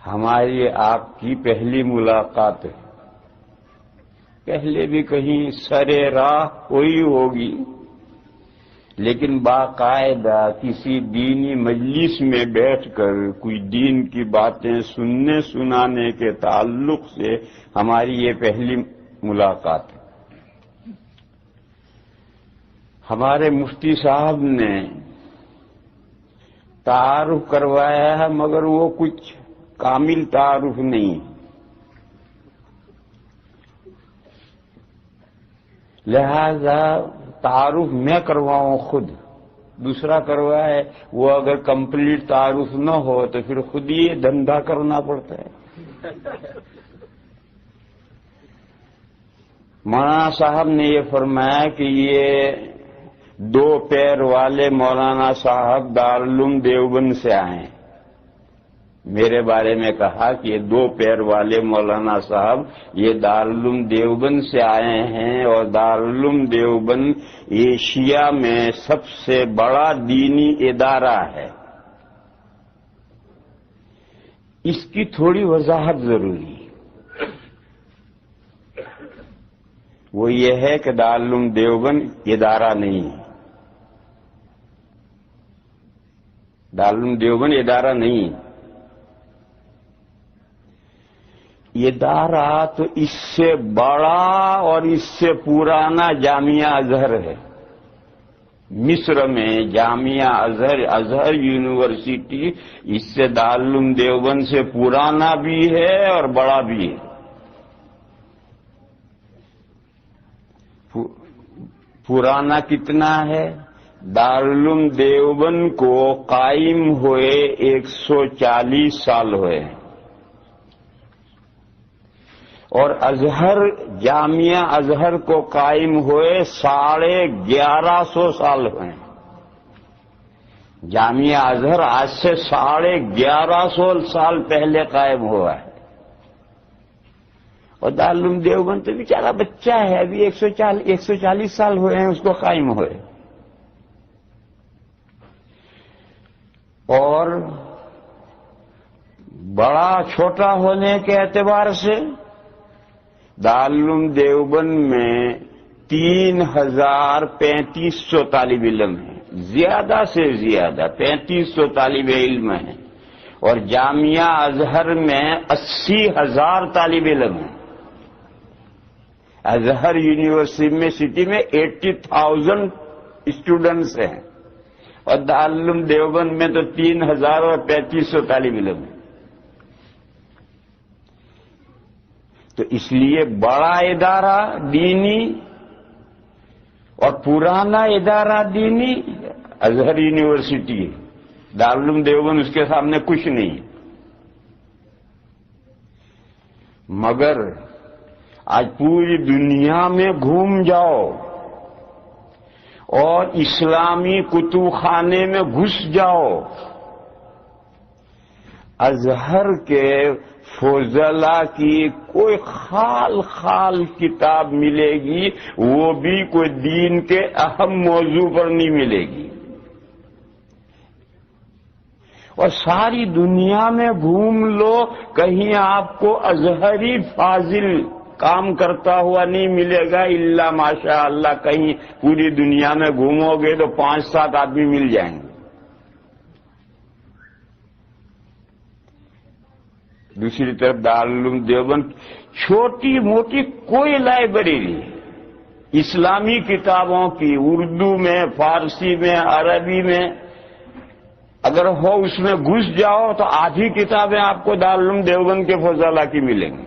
ہماری آپ کی پہلی ملاقات ہے. پہلے بھی کہیں سرے راہ کوئی ہوگی، لیکن باقاعدہ کسی دینی مجلس میں بیٹھ کر کوئی دین کی باتیں سننے سنانے کے تعلق سے ہماری یہ پہلی ملاقات ہے. ہمارے مفتی صاحب نے تعارف کروایا ہے، مگر وہ کچھ کامل تعارف نہیں، لہذا تعارف میں کرواؤں خود، دوسرا کروائے، وہ اگر کمپلیٹ تعارف نہ ہو تو پھر خود ہی دھندا کرنا پڑتا ہے. مولانا صاحب نے یہ فرمایا کہ یہ 2 پیر والے مولانا صاحب دارالعلوم دیوبند سے آئے. میرے بارے میں کہا کہ یہ 2 پیر والے مولانا صاحب یہ دارالعلوم دیوبند سے آئے ہیں، اور دارالعلوم دیوبند ایشیا میں سب سے بڑا دینی ادارہ ہے. اس کی تھوڑی وضاحت ضروری ہے. وہ یہ ہے کہ دارالعلوم دیوبند ادارہ نہیں ہے. دارالعلوم دیوبند ادارہ نہیں ہے. ادارہ تو اس سے بڑا اور اس سے پرانا جامعہ ازہر ہے. مصر میں جامعہ ازہر یونیورسٹی اس سے دارالعلوم دیوبند سے پرانا بھی ہے اور بڑا بھی ہے. پرانا کتنا ہے؟ دارالعلوم دیوبند کو قائم ہوئے 140 سال ہوئے ہیں، اور ازہر جامعہ ازہر کو قائم ہوئے 1150 سال ہوئے ہیں. جامعہ ازہر آج سے 1150 سال پہلے قائم ہوا ہے، اور دارالعلوم دیوبند تو بیچارہ بچہ ہے، ابھی 140 سال ہوئے ہیں اس کو قائم ہوئے. اور بڑا چھوٹا ہونے کے اعتبار سے دارالعلوم دیوبند میں 3500 طالب علم ہیں، زیادہ سے زیادہ 3500 طالب علم ہیں، اور جامعہ ازہر میں 80,000 طالب علم ہیں. ازہر یونیورسٹی میں 80,000 اسٹوڈنٹس ہیں، اور دارالعلوم دیوبند میں تو 3,000 اور 3500 طالب علم ہیں. تو اس لیے بڑا ادارہ دینی اور پرانا ادارہ دینی ازہر یونیورسٹی ہے. دارالعلوم دیوبند اس کے سامنے کچھ نہیں. مگر آج پوری دنیا میں گھوم جاؤ اور اسلامی کتب خانے میں گھس جاؤ، ازہر کے فضلاء کی کوئی خال کتاب ملے گی، وہ بھی کوئی دین کے اہم موضوع پر نہیں ملے گی. اور ساری دنیا میں گھوم لو، کہیں آپ کو ازہری فاضل کام کرتا ہوا نہیں ملے گا، الا ماشاء اللہ کہیں پوری دنیا میں گھومو گے تو 5-7 آدمی مل جائیں گے. دوسری طرف دارالعلوم دیوبند چھوٹی موٹی کوئی لائبریری اسلامی کتابوں کی اردو میں، فارسی میں، عربی میں اگر ہو، اس میں گھس جاؤ تو آدھی کتابیں آپ کو دارالعلوم دیوبند کے فضلاء کی ملیں گی.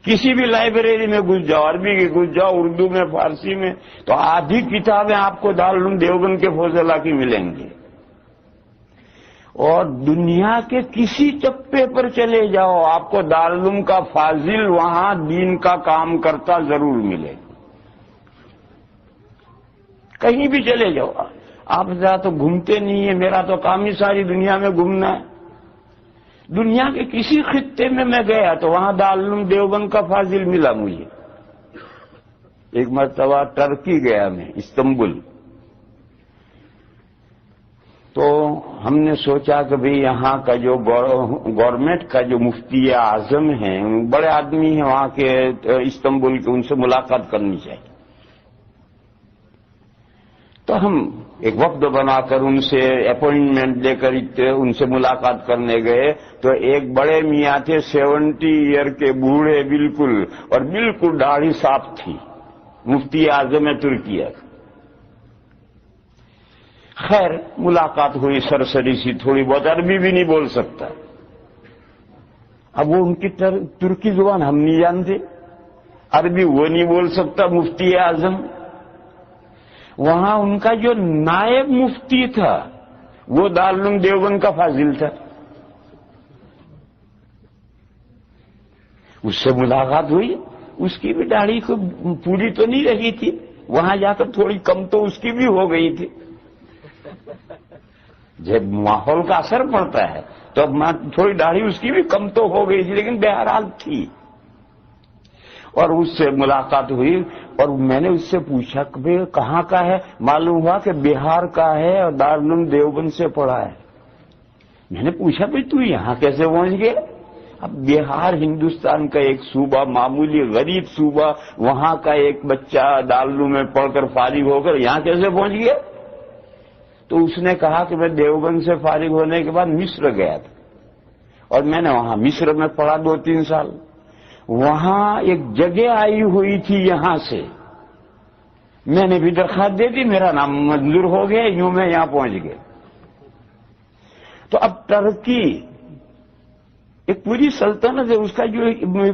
کسی بھی لائبریری میں گھس جاؤ، عربی کی گھس جاؤ، اردو میں، فارسی میں، تو آدھی کتابیں آپ کو دارالعلوم دیوبند کے فضلاء کی ملیں گی. اور دنیا کے کسی چپے پر چلے جاؤ، آپ کو دارالعلوم کا فاضل وہاں دین کا کام کرتا ضرور ملے. کہیں بھی چلے جاؤ. آپ ذرا تو گھومتے نہیں ہیں، میرا تو کام ہی ساری دنیا میں گھومنا ہے. دنیا کے کسی خطے میں میں گیا تو وہاں دارالعلوم دیوبند کا فاضل ملا مجھے. ایک مرتبہ ٹرکی گیا میں، استنبول. تو ہم نے سوچا کہ بھئی یہاں کا جو گورنمنٹ کا جو مفتی اعظم ہیں، بڑے آدمی ہیں وہاں کے استنبول کے، ان سے ملاقات کرنی چاہیے۔ تو ہم ایک وفد بنا کر ان سے اپوائنٹمنٹ لے کر ان سے ملاقات کرنے گئے، تو ایک بڑے میاں تھے 70 ایئر کے، بوڑھے بالکل، اور بالکل داڑھی صاف تھی، مفتی اعظم ترکیہ۔ خیر ملاقات ہوئی سرسری سی، تھوڑی بہت، عربی بھی نہیں بول سکتا۔ اب وہ ان کی ترکی زبان ہم نہیں جانتے، عربی وہ نہیں بول سکتا مفتی اعظم۔ وہاں ان کا جو نائب مفتی تھا وہ دارالعلوم دیوبند کا فاضل تھا، اس سے ملاقات ہوئی۔ اس کی بھی داڑھی کو پوری تو نہیں رہی تھی، وہاں جا کر تھوڑی کم تو اس کی بھی ہو گئی تھی۔ جب ماحول کا اثر پڑتا ہے تو اب تھوڑی داڑھی اس کی بھی کم تو ہو گئی تھی، لیکن بہرحال تھی۔ اور اس سے ملاقات ہوئی، اور میں نے اس سے پوچھا کہ بھئی کہاں کا ہے؟ معلوم ہوا کہ بہار کا ہے اور دارالعلوم دیوبند سے پڑھا ہے۔ میں نے پوچھا بھئی تو یہاں کیسے پہنچ گئے؟ اب بہار ہندوستان کا ایک صوبہ، معمولی غریب صوبہ، وہاں کا ایک بچہ دارالعلوم میں پڑھ کر فارغ ہو کر یہاں کیسے پہنچ گیا؟ تو اس نے کہا کہ میں دیوبند سے فارغ ہونے کے بعد مصر گیا تھا، اور میں نے وہاں مصر میں پڑھا 2-3 سال۔ وہاں ایک جگہ آئی ہوئی تھی یہاں سے، میں نے بھی درخواست دے دی، میرا نام منظور ہو گیا، یوں میں یہاں پہنچ گیا۔ تو اب ترکی ایک پوری سلطنت ہے، اس کا جو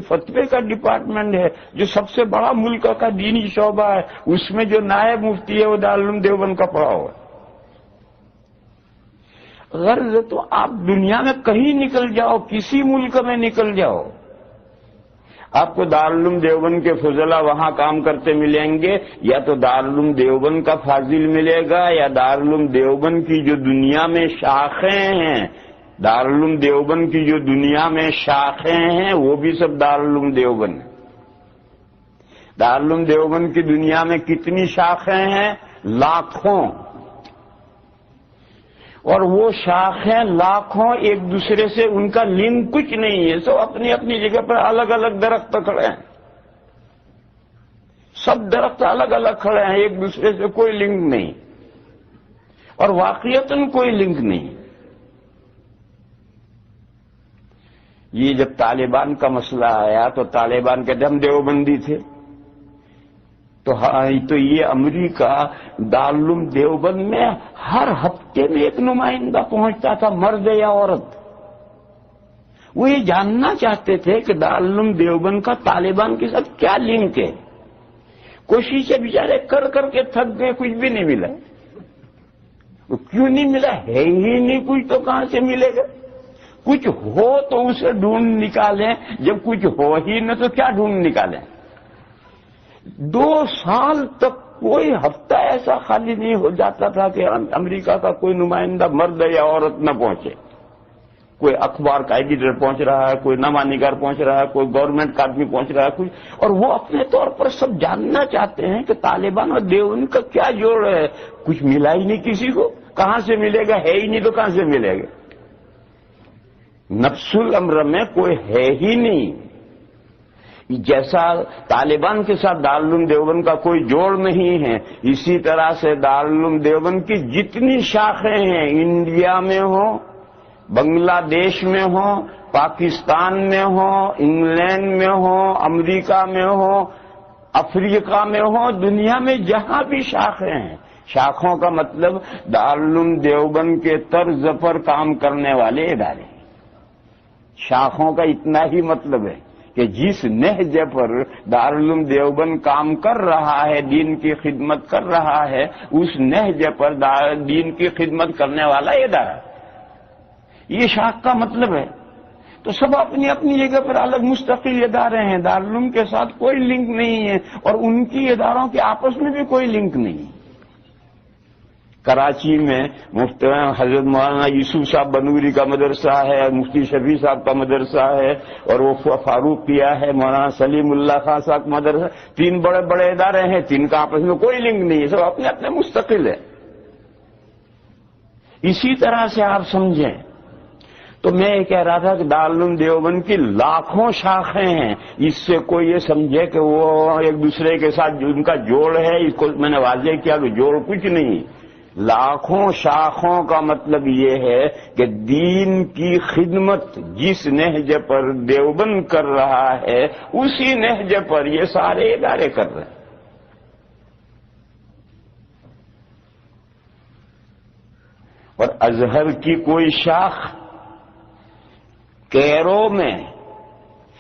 فتوے کا ڈپارٹمنٹ ہے، جو سب سے بڑا ملک کا دینی شعبہ ہے، اس میں جو نائب مفتی ہے وہ دارالعلوم دیوبند کا پڑھا ہوا ہے۔ غرض تو آپ دنیا میں کہیں نکل جاؤ، کسی ملک میں نکل جاؤ، آپ کو دارالعلوم دیوبند کے فضلاء وہاں کام کرتے ملیں گے، یا تو دارالعلوم دیوبند کا فاضل ملے گا، یا دارالعلوم دیوبند کی جو دنیا میں شاخیں ہیں، دارالعلوم دیوبند کی جو دنیا میں شاخیں ہیں وہ بھی سب دارالعلوم دیوبند ہیں۔ دارالعلوم دیوبند کی دنیا میں کتنی شاخیں ہیں؟ لاکھوں، اور وہ شاخیں لاکھوں، ایک دوسرے سے ان کا لنک کچھ نہیں ہے، سب اپنی اپنی جگہ پر الگ الگ درخت کھڑے ہیں، سب درخت الگ الگ کھڑے ہیں، ایک دوسرے سے کوئی لنک نہیں، اور واقعتاً کوئی لنک نہیں۔ یہ جب طالبان کا مسئلہ آیا تو طالبان کے ہم دیوبندی تھے، تو یہ امریکہ دارالعلوم دیوبند میں ہر ہفتے میں ایک نمائندہ پہنچتا تھا، مرد یا عورت۔ وہ یہ جاننا چاہتے تھے کہ دارالعلوم دیوبند کا طالبان کے ساتھ کیا لنک ہے۔ کوششیں بیچارے کر کر کے تھک گئے، کچھ بھی نہیں ملا۔ کیوں نہیں ملا؟ ہے ہی نہیں کچھ، تو کہاں سے ملے گا؟ کچھ ہو تو اسے ڈھونڈ نکالیں، جب کچھ ہو ہی نہ تو کیا ڈھونڈ نکالیں؟ 2 سال تک کوئی ہفتہ ایسا خالی نہیں ہو جاتا تھا کہ امریکہ کا کوئی نمائندہ مرد یا عورت نہ پہنچے۔ کوئی اخبار کا ایڈیٹر پہنچ رہا ہے، کوئی نامہ نگار پہنچ رہا ہے، کوئی گورنمنٹ کا آدمی پہنچ رہا ہے کچھ، اور وہ اپنے طور پر سب جاننا چاہتے ہیں کہ طالبان اور دیوبند کا کیا جوڑ ہے۔ کچھ ملا ہی نہیں کسی کو، کہاں سے ملے گا؟ ہے ہی نہیں تو کہاں سے ملے گا؟ نفس الامر میں کوئی ہے ہی نہیں۔ جیسا طالبان کے ساتھ دارالعلوم دیوبند کا کوئی جوڑ نہیں ہے، اسی طرح سے دارالعلوم دیوبند کی جتنی شاخیں ہیں، انڈیا میں ہوں، بنگلہ دیش میں ہوں، پاکستان میں ہوں، انگلینڈ میں ہوں، امریکہ میں ہوں، افریقہ میں ہوں، دنیا میں جہاں بھی شاخیں ہیں، شاخوں کا مطلب دارالعلوم دیوبند کے طرز پر کام کرنے والے ادارے۔ شاخوں کا اتنا ہی مطلب ہے کہ جس نہج پر دارالعلوم دیوبند کام کر رہا ہے، دین کی خدمت کر رہا ہے، اس نہج پر دین کی خدمت کرنے والا ادارہ، یہ شاخ کا مطلب ہے۔ تو سب اپنی اپنی جگہ پر الگ مستقل ادارے ہیں، دارالعلوم کے ساتھ کوئی لنک نہیں ہے، اور ان کی اداروں کے آپس میں بھی کوئی لنک نہیں ہے۔ کراچی میں مفتی حضرت مولانا یوسف صاحب بنوری کا مدرسہ ہے، مفتی شفیع صاحب کا مدرسہ ہے، اور وہ فاروق کیا ہے، مولانا سلیم اللہ خان صاحب کا مدرسہ، 3 بڑے بڑے ادارے ہیں، 3 کا آپس میں کوئی لنک نہیں ہے، سب اپنے اپنے مستقل ہے۔ اسی طرح سے آپ سمجھیں تو میں یہ کہہ رہا تھا کہ دارالعلوم دیوبند کی لاکھوں شاخیں ہیں، اس سے کوئی یہ سمجھے کہ وہ ایک دوسرے کے ساتھ ان کا جوڑ ہے، اس کو میں نے واضح کیا کہ جوڑ کچھ نہیں، لاکھوں شاخوں کا مطلب یہ ہے کہ دین کی خدمت جس نہج پر دیوبند کر رہا ہے اسی نہج پر یہ سارے ادارے کر رہے ہیں۔ اور ازہر کی کوئی شاخ کیرو میں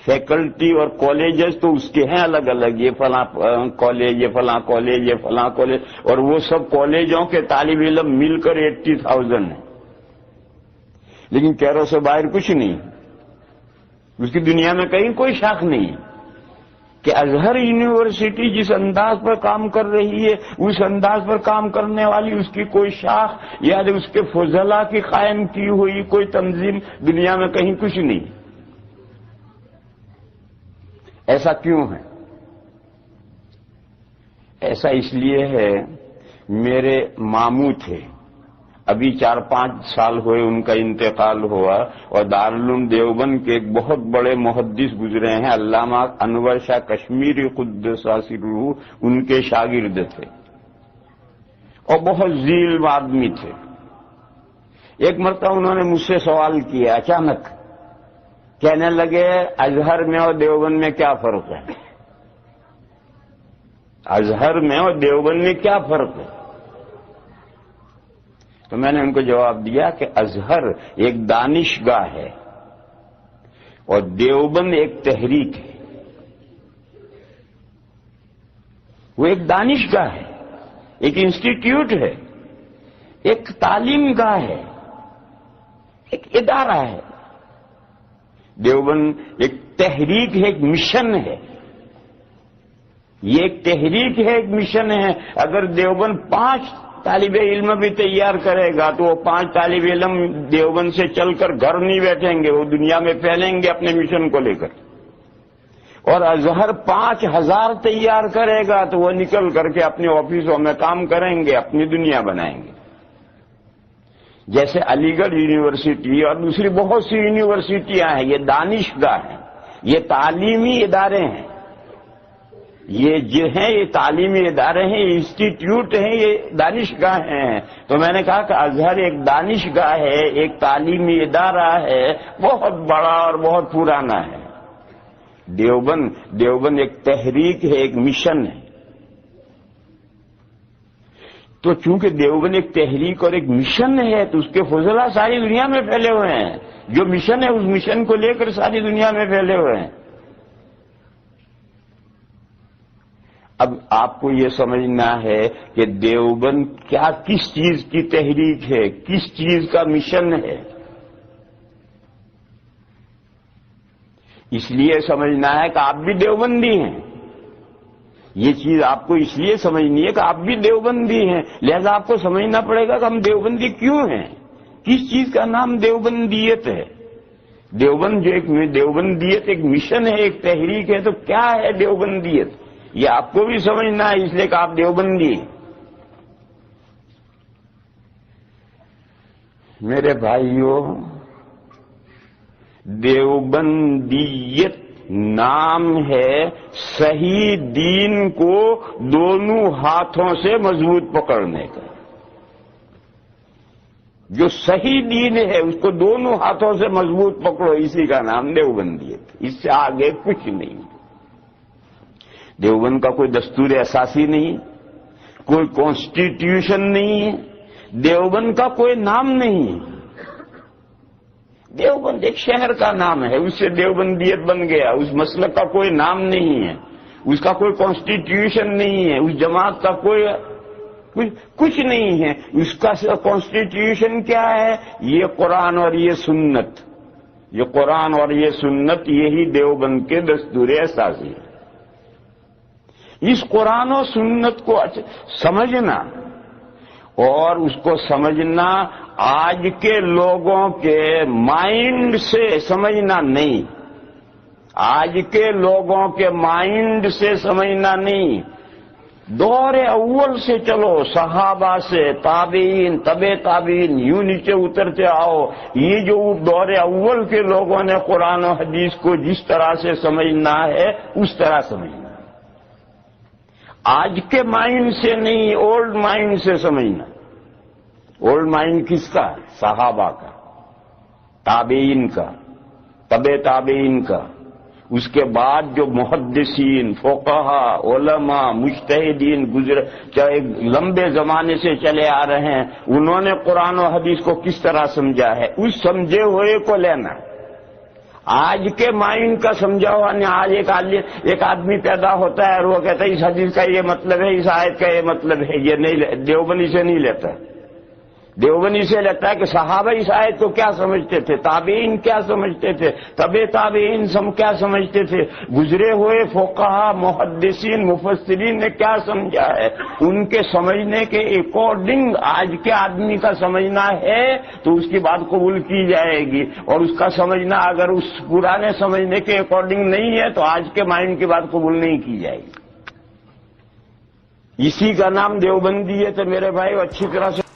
فیکلٹی اور کالجز تو اس کے ہیں الگ الگ، یہ فلاں کالج، یہ فلاں کالج، یہ فلاں کالج، اور وہ سب کالجوں کے طالب علم مل کر 80,000 ہیں، لیکن کیرو سے باہر کچھ نہیں، اس کی دنیا میں کہیں کوئی شاخ نہیں کہ ازہر یونیورسٹی جس انداز پر کام کر رہی ہے اس انداز پر کام کرنے والی اس کی کوئی شاخ یا اس کے فضلاء کی قائم کی ہوئی کوئی تنظیم دنیا میں کہیں کچھ نہیں۔ ایسا کیوں ہے؟ ایسا اس لیے ہے، میرے ماموں تھے، ابھی 4-5 سال ہوئے ان کا انتقال ہوا، اور دارالعلوم دیوبند کے ایک بہت بڑے محدث گزرے ہیں علامہ انور شاہ کشمیری قدس سرہ، ان کے شاگرد تھے اور بہت ذیل آدمی تھے۔ ایک مرتبہ انہوں نے مجھ سے سوال کیا اچانک، کہنے لگے ازہر میں اور دیوبند میں کیا فرق ہے؟ ازہر میں اور دیوبند میں کیا فرق ہے؟ تو میں نے ان کو جواب دیا کہ ازہر ایک دانشگاہ ہے اور دیوبند ایک تحریک ہے۔ وہ ایک دانشگاہ ہے، ایک انسٹیٹیوٹ ہے، ایک تعلیم گاہ ہے، ایک ادارہ ہے۔ دیوبند ایک تحریک ہے، ایک مشن ہے، یہ ایک تحریک ہے، ایک مشن ہے۔ اگر دیوبند 5 طالب علم بھی تیار کرے گا تو وہ 5 طالب علم دیوبند سے چل کر گھر نہیں بیٹھیں گے، وہ دنیا میں پھیلیں گے اپنے مشن کو لے کر۔ اور ازہر 5,000 تیار کرے گا تو وہ نکل کر کے اپنے آفسوں میں کام کریں گے، اپنی دنیا بنائیں گے۔ جیسے علی گڑھ یونیورسٹی اور دوسری بہت سی یونیورسٹیاں ہیں، یہ دانشگاہ ہیں، یہ تعلیمی ادارے ہیں، یہ تعلیمی ادارے ہیں، یہ انسٹیٹیوٹ ہیں، یہ دانشگاہ ہیں۔ تو میں نے کہا کہ ازہر ایک دانشگاہ ہے، ایک تعلیمی ادارہ ہے، بہت بڑا اور بہت پرانا ہے۔ دیوبند ایک تحریک ہے، ایک مشن ہے۔ تو چونکہ دیوبند ایک تحریک اور ایک مشن ہے تو اس کے فضلاء ساری دنیا میں پھیلے ہوئے ہیں، جو مشن ہے اس مشن کو لے کر ساری دنیا میں پھیلے ہوئے ہیں۔ اب آپ کو یہ سمجھنا ہے کہ دیوبند کس چیز کی تحریک ہے، کس چیز کا مشن ہے۔ اس لیے سمجھنا ہے کہ آپ بھی دیوبندی ہیں، یہ چیز آپ کو اس لیے سمجھنی ہے کہ آپ بھی دیوبندی ہیں، لہذا آپ کو سمجھنا پڑے گا کہ ہم دیوبندی کیوں ہیں، کس چیز کا نام دیوبندیت ہے۔ دیوبندیت ایک مشن ہے، ایک تحریک ہے، تو کیا ہے دیوبندیت، یہ آپ کو بھی سمجھنا ہے، اس لیے کہ آپ دیوبندی ہیں۔ میرے بھائیوں، دیوبندیت نام ہے صحیح دین کو دونوں ہاتھوں سے مضبوط پکڑنے کا۔ جو صحیح دین ہے اس کو دونوں ہاتھوں سے مضبوط پکڑو، اسی کا نام دیوبندیت، اس سے آگے کچھ نہیں۔ دیوبند کا کوئی دستور اساسی نہیں، کوئی کانسٹیٹیوشن نہیں ہے، دیوبند کا کوئی نام نہیں ہے۔ دیوبند ایک شہر کا نام ہے، اس سے دیوبندیت بن گیا، اس مسلک کا کوئی نام نہیں ہے، اس کا کوئی کانسٹیٹیوشن نہیں ہے، اس جماعت کا کوئی کچھ نہیں ہے۔ اس کا کانسٹیٹیوشن کیا ہے؟ یہ قرآن اور یہ سنت، یہ قرآن اور یہ سنت، یہی دیوبند کے دستور اساسی ہے۔ اس قرآن و سنت کو سمجھنا اور اس کو سمجھنا آج کے لوگوں کے مائنڈ سے سمجھنا نہیں، آج کے لوگوں کے مائنڈ سے سمجھنا نہیں، دور اول سے چلو، صحابہ سے، تابعین، تبع تابعین، یوں نیچے اترتے آؤ. یہ جو دور اول کے لوگوں نے قرآن و حدیث کو جس طرح سے سمجھنا ہے اس طرح سمجھنا، آج کے مائنڈ سے نہیں، اولڈ مائنڈ سے سمجھنا. اولڈ مائنڈ کس کا؟ صحابہ کا، تابعین کا، تبع تابعین کا. اس کے بعد جو محدثین، فقہا، علماء، مجتہدین گزرے، چاہے لمبے زمانے سے چلے آ رہے ہیں، انہوں نے قرآن و حدیث کو کس طرح سمجھا ہے اس سمجھے ہوئے کو لینا. آج کے مائنڈ کا سمجھا ہوا نہیں. آج ایک آدمی پیدا ہوتا ہے اور وہ کہتا ہے اس حدیث کا یہ مطلب ہے، اس آیت کا یہ مطلب ہے. یہ نہیں، دیوبندی سے نہیں لیتا. دیوبندی سے لیتا ہے کہ صحابہ اس آیت کو کیا سمجھتے تھے، تابعین کیا سمجھتے تھے، تبع تابعین کیا سمجھتے تھے، گزرے ہوئے فقہا، محدثین، مفسرین نے کیا سمجھا ہے. ان کے سمجھنے کے اکارڈنگ آج کے آدمی کا سمجھنا ہے تو اس کی بات قبول کی جائے گی، اور اس کا سمجھنا اگر اس پرانے سمجھنے کے اکارڈنگ نہیں ہے تو آج کے مائنڈ کی بات قبول نہیں کی جائے گی. اسی کا نام دیوبندی ہے. تو میرے بھائی اچھی طرح سے